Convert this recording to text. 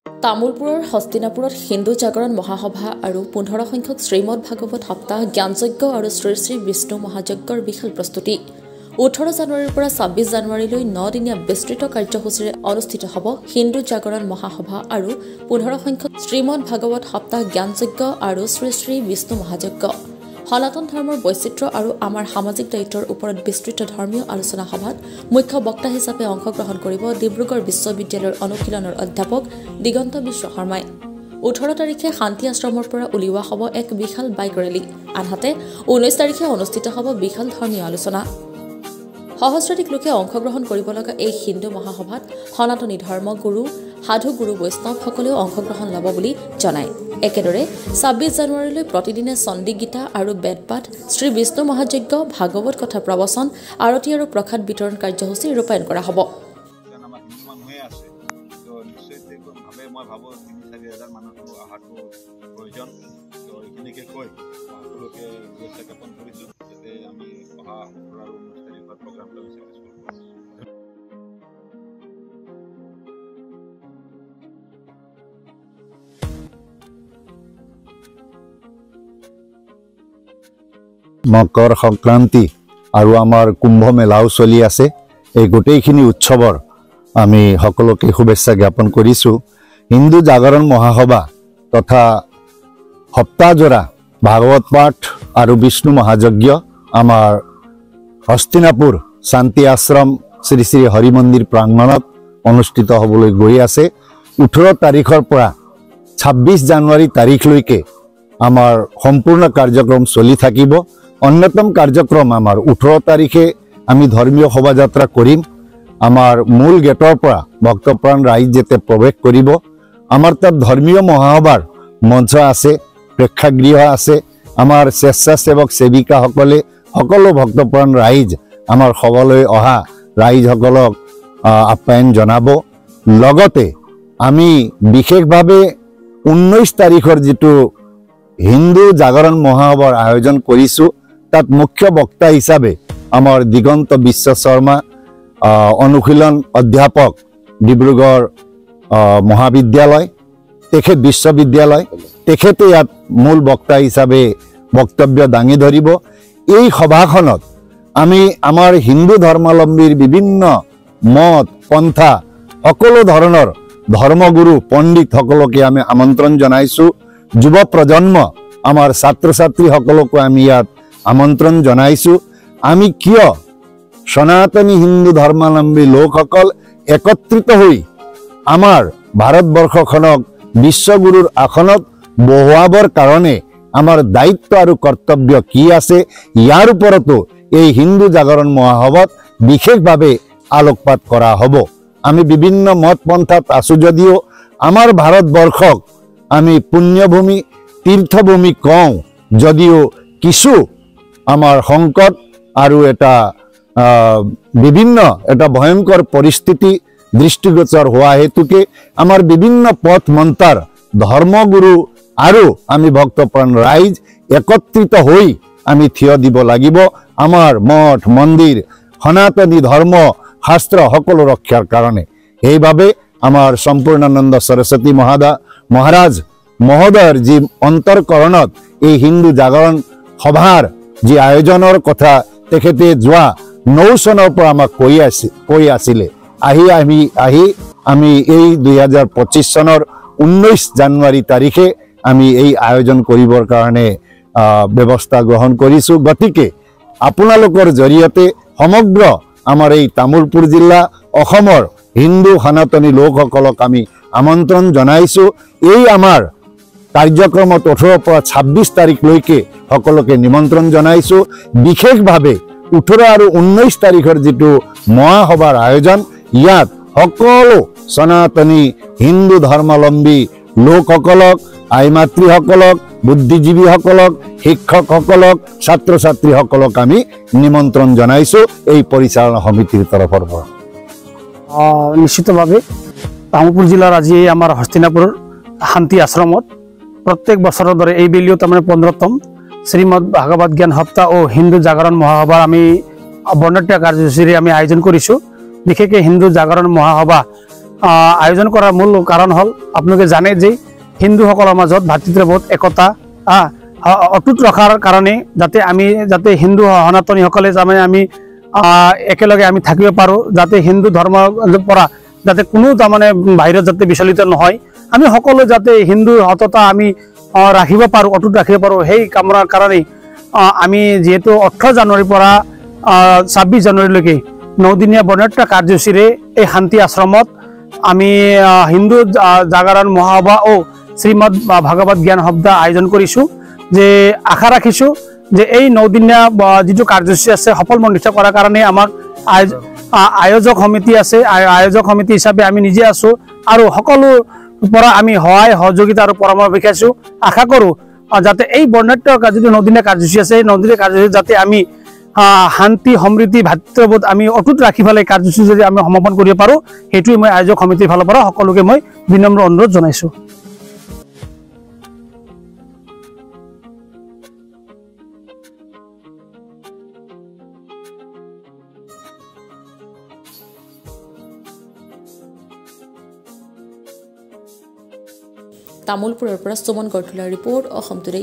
তামুলপুৰৰ হস্তিনাপুৰত হিন্দু জাগৰণ মহাসভা আৰু 15 সংখ্যক শ্ৰীমদ ভাগৱত সপ্তাহ জ্ঞানযজ্ঞ আৰু শ্ৰী শ্ৰী বিষ্ণু মহাযজ্ঞৰ বিশাল প্ৰস্তুতি 18 জানুৱাৰীৰ পৰা 26 জানুৱাৰীলৈ 9 দিনীয়া বিস্তৃত কাৰ্যসূচীৰে অনুষ্ঠিত হ'ব হিন্দু জাগৰণ মহাসভা আৰু 15 সংখ্যক শ্ৰীমদ ভাগৱত সপ্তাহ জ্ঞানযজ্ঞ আৰু শ্ৰী শ্ৰী বিষ্ণু মহাযজ্ঞ সনাতন ধৰ্মৰ বৈচিত্ৰ্য আৰু আমাৰ সামাজিক দায়িত্বৰ ওপৰত বিস্তৃত ধৰ্মীয় আলোচনা সভাত মুখ্য বক্তা হিচাপে অংশগ্ৰহণ কৰিব ডিব্ৰুগড় বিশ্ববিদ্যালয়ৰ অনুশীলনৰ অধ্যাপক দিগন্ত বিশ্ব শৰ্মাই 18 তাৰিখে শান্তি আশ্ৰমৰ পৰা উলিওৱা হ'ব এক বিশাল বাইক ৰেলী আনহাতে 19 তাৰিখে অনুষ্ঠিত হ'ব বিশাল ধৰ্মীয় আলোচনা সহস্ৰাধিক লোকে অংশগ্ৰহণ কৰিব লগা এই হিন্দু মহাসভাত সনাতনী ধৰ্মগুৰু সাধু গুৰু বৈষ্ণৱসকলেও অংশগ্ৰহণ ল'ব বুলি জনায় একেদৰে 26 জানুৱাৰীলৈ প্ৰতিদিনে চণ্ডী গীতা আৰু বেদপাঠ শ্ৰী বিষ্ণু মহাযজ্ঞ ভাগৱত কথা প্ৰবচন আৰতি আৰু প্ৰসাদ বিতৰণ কাৰ্যসূচী ৰূপায়ণ কৰা হ'ব মকৰ সংক্ৰান্তি আৰু আমাৰ কুম্ভ মেলাও চলি আছে এই গোটেইখিনি উৎসৱৰ আমি সকলোকে শুভেচ্ছা জ্ঞাপন কৰিছোঁ হিন্দু জাগৰণ মহাসভা তথা সপ্তাহজোৰা ভাগৱত পাঠ আৰু বিষ্ণু মহাযজ্ঞ আমাৰ হস্তিনাপুৰ শান্তি আশ্ৰম শ্ৰী শ্ৰী হৰি মন্দিৰ প্ৰাংগণত অনুষ্ঠিত হ'বলৈ গৈ আছে 18 তাৰিখৰ পৰা 26 জানুৱাৰী তাৰিখলৈকে আমাৰ সম্পূৰ্ণ কাৰ্যক্ৰম চলি থাকিব অন্যতম কাৰ্যক্ৰম আমাৰ 18 তাৰিখে আমি ধৰ্মীয় শোভাযাত্ৰা কৰিম আমাৰ মূল গেটৰ পৰা ভক্তপ্ৰাণ ৰাইজ যেতে প্ৰৱেশ কৰিব আমাৰ তাত ধৰ্মীয় মহাসভাৰ মঞ্চ আছে প্ৰেক্ষাগৃহ আছে আমাৰ স্বেচ্ছাসেৱক সেৱিকাসকলে সকলো ভক্তপ্ৰাণ ৰাইজ আমাৰ সভালৈ অহা ৰাইজসকলক আপ্যায়ন জনাব লগতে আমি বিশেষভাৱে 19 তাৰিখৰ যেটো হিন্দু জাগৰণ মহাসভাৰ আয়োজন কৰিছো তাত মুখ্য বক্তা হিচাপে আমাৰ দিগন্ত বিশ্ব শৰ্মা অনুশীলন অধ্যাপক ডিব্ৰুগড় মহাবিদ্যালয় তেখেত বিশ্ববিদ্যালয় তেখেতে ইয়াত মূল বক্তা হিচাপে বক্তব্য দাঙি ধৰিব এই সভাখনত আমি আমাৰ হিন্দু ধৰ্মাৱলম্বীৰ বিভিন্ন মত পন্থা সকলো ধৰণৰ ধৰ্মগুৰু পণ্ডিত সকলকে আমি আমন্ত্ৰণ জনাইছো যুৱ প্ৰজন্ম আমাৰ ছাত্ৰ ছাত্ৰী সকলক আমি ইয়াত আমন্ত্ৰণ জনাইছো আমি কিয় সনাতনী হিন্দু ধৰ্মাৱলম্বী লোকসকল একত্ৰিত হৈ আমাৰ ভাৰতবৰ্ষখনক বিশ্বগুৰুৰ আসনত বহুৱাবৰ কাৰণে আমাৰ দায়িত্ব আৰু কৰ্তব্য কি আছে ইয়াৰ ওপৰতো এই হিন্দু জাগৰণ মহাসভাত বিশেষভাৱে আলোকপাত কৰা হ'ব আমি বিভিন্ন মত পন্থাত আছো যদিও আমাৰ ভাৰতবৰ্ষক আমি পুণ্যভূমি তীৰ্থভূমি কওঁ যদিও কিছু আমাৰ সংকট আৰু এটা বিভিন্ন এটা ভয়ংকৰ পৰিস্থিতি দৃষ্টিগোচৰ হোৱা হেতুকে আমাৰ বিভিন্ন পথ মন্তাৰ ধৰ্মগুৰু আৰু আমি ভক্তপ্ৰাণ ৰাইজ একত্ৰিত হৈ আমি থিয় দিব লাগিব আমাৰ মঠ মন্দিৰ সনাতনী ধৰ্ম শাস্ত্ৰ সকলো ৰক্ষাৰ কাৰণে এইভাবে আমাৰ সম্পূৰ্ণানন্দ সৰস্বতী মহাৰাজ মহোদয়ৰ যি অন্তৰকৰণত এই হিন্দু জাগৰণ সভাৰ যি আয়োজনৰ কথা তেখেতে যোৱা 9 চনৰ পৰা আমাক কৈ আছিলে আহি আমি এই 2025 চনৰ 19 জানুৱাৰী তাৰিখে আমি এই আয়োজন কৰিবৰ কাৰণে ব্যৱস্থা গ্ৰহণ কৰিছো গতিকে আপোনালোকৰ জৰিয়তে সমগ্ৰ আমাৰ এই তামুলপুৰ জিলা অসমৰ হিন্দু সনাতনী লোকসকলক আমি আমন্ত্ৰণ জনাইছো এই আমাৰ কাৰ্যক্ৰমত 18 পৰা 26 তাৰিখলৈকে সকলোকে নিমন্ত্ৰণ জনাইছো বিশেষভাৱে 18 আৰু 19 তাৰিখৰ যেটো মহাসভাৰ আয়োজন ইয়াত সকলো সনাতনী হিন্দু ধৰ্মাৱলম্বী লোকসকলক আইমাতৃসকলক বুদ্ধিজীৱীসকলক শিক্ষকসকলক ছাত্ৰ ছাত্ৰীসকলক আমি নিমন্ত্ৰণ জনাইছো এই পৰিচালনা সমিতিৰ তৰফৰ পৰা নিশ্চিতভাৱে তামুলপুৰ জিলাৰ আজি আমাৰ হস্তিনাপুৰ শান্তি আশ্ৰমত প্ৰত্যেক বছৰৰ দৰে এই বেলিও তাৰমানে 15তম শ্ৰীমদ ভাগৱত জ্ঞান সপ্তাহ ও হিন্দু জাগৰণ মহাসভাৰ আমি বৰ্ণাঢ্য কাৰ্যসূচীৰে আমি আয়োজন কৰিছোঁ বিশেষকৈ হিন্দু জাগৰণ মহাসভা আয়োজন কৰাৰ মূল কাৰণ হ'ল আপোনালোকে জানে যে হিন্দুসকলৰ মাজত ভাতৃত্ববোধ একতা অটুট ৰখাৰ কাৰণে যাতে হিন্দু সনাতনীসকলে তাৰমানে আমি একেলগে আমি থাকিব পাৰোঁ, যাতে হিন্দু ধৰ্মৰ পৰা যাতে কোনো তাৰমানে বাহিৰত যাতে বিচলিত নহয়, আমি সকলো যাতে হিন্দু সততা আমি ৰাখিব পাৰোঁ, অটুট ৰাখিব পাৰোঁ, সেই কামনাৰ কাৰণে আমি যিহেতু 18 জানুৱাৰীৰ পৰা 26 জানুৱাৰীলৈকে 9দিনীয়া বৰ্ণাঢ্য কাৰ্যসূচীৰে এই শান্তি আশ্ৰমত আমি হিন্দু জাগৰণ মহাসভা ও শ্ৰীমদ ভাগৱত জ্ঞান সপ্তাহ আয়োজন কৰিছোঁ। যে আশা ৰাখিছোঁ যে এই 9দিনীয়া যিটো কাৰ্যসূচী আছে সফলমণ্ডিত কৰাৰ কাৰণে আমাক আয়োজক সমিতি আছে, আয়োজক সমিতি হিচাপে আমি নিজে আছোঁ আৰু সকলো পৰা আমি সহায় সহযোগিতা আৰু পৰামৰ্শ বিচাৰিছোঁ। আশা কৰোঁ যাতে এই বৰ্ণাঢ্য যিটো 9দিনীয়া কাৰ্যসূচী আছে এই 9দিনীয়া কাৰ্যসূচী যাতে আমি শান্তি সমৃদ্ধি ভাতৃত্ববোধ আমি অটুট ৰাখি পেলাই কাৰ্যসূচী যদি আমি সমাপন কৰিব পাৰোঁ, সেইটোৱে মই আয়োজক সমিতিৰ ফালৰ পৰা সকলোকে মই বিনম্ৰ অনুৰোধ জনাইছোঁ। তামোলপুৰৰ পৰা সুমন গৰতুলাৰ ৰিপৰ্ট, অসম টুডে।